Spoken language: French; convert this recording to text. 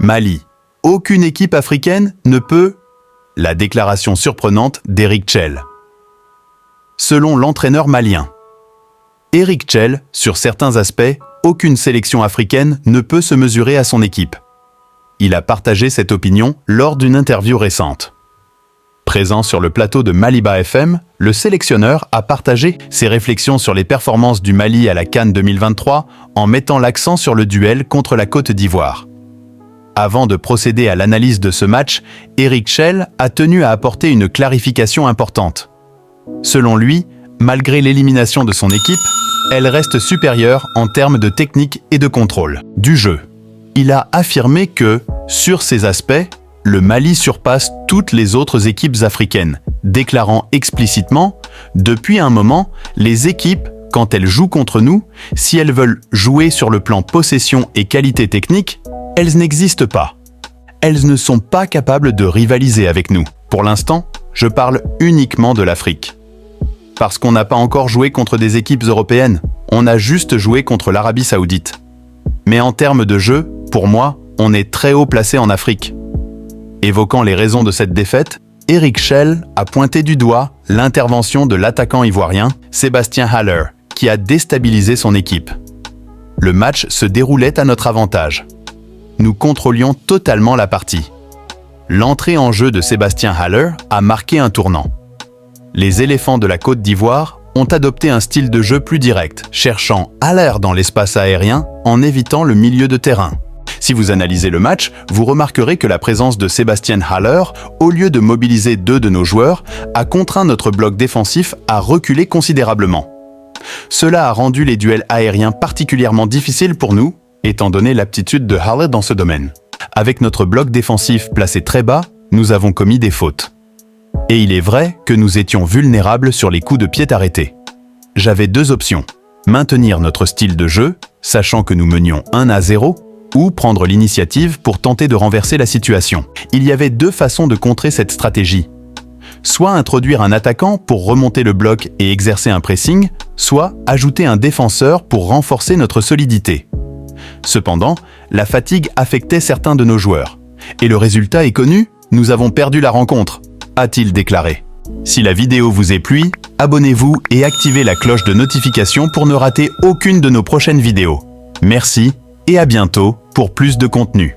Mali. Aucune équipe africaine ne peut... La déclaration surprenante d'Eric Chell. Selon l'entraîneur malien. Eric Chell, sur certains aspects, aucune sélection africaine ne peut se mesurer à son équipe. Il a partagé cette opinion lors d'une interview récente. Présent sur le plateau de Maliba FM, le sélectionneur a partagé ses réflexions sur les performances du Mali à la CAN 2023 en mettant l'accent sur le duel contre la Côte d'Ivoire. Avant de procéder à l'analyse de ce match, Eric Chell a tenu à apporter une clarification importante. Selon lui, malgré l'élimination de son équipe, elle reste supérieure en termes de technique et de contrôle du jeu. Il a affirmé que, sur ces aspects, le Mali surpasse toutes les autres équipes africaines, déclarant explicitement « Depuis un moment, les équipes, quand elles jouent contre nous, si elles veulent jouer sur le plan possession et qualité technique, elles n'existent pas. Elles ne sont pas capables de rivaliser avec nous. Pour l'instant, je parle uniquement de l'Afrique. Parce qu'on n'a pas encore joué contre des équipes européennes, on a juste joué contre l'Arabie Saoudite. Mais en termes de jeu, pour moi, on est très haut placé en Afrique. » Évoquant les raisons de cette défaite, Eric Chell a pointé du doigt l'intervention de l'attaquant ivoirien Sébastien Haller, qui a déstabilisé son équipe. Le match se déroulait à notre avantage. Nous contrôlions totalement la partie. L'entrée en jeu de Sébastien Haller a marqué un tournant. Les éléphants de la Côte d'Ivoire ont adopté un style de jeu plus direct, cherchant Haller dans l'espace aérien en évitant le milieu de terrain. Si vous analysez le match, vous remarquerez que la présence de Sébastien Haller, au lieu de mobiliser 2 de nos joueurs, a contraint notre bloc défensif à reculer considérablement. Cela a rendu les duels aériens particulièrement difficiles pour nous, étant donné l'aptitude de Haller dans ce domaine. Avec notre bloc défensif placé très bas, nous avons commis des fautes. Et il est vrai que nous étions vulnérables sur les coups de pied arrêtés. J'avais 2 options. Maintenir notre style de jeu, sachant que nous menions 1-0, ou prendre l'initiative pour tenter de renverser la situation. Il y avait 2 façons de contrer cette stratégie. Soit introduire un attaquant pour remonter le bloc et exercer un pressing, soit ajouter un défenseur pour renforcer notre solidité. Cependant, la fatigue affectait certains de nos joueurs. Et le résultat est connu, nous avons perdu la rencontre, a-t-il déclaré. Si la vidéo vous est plu, abonnez-vous et activez la cloche de notification pour ne rater aucune de nos prochaines vidéos. Merci et à bientôt pour plus de contenu.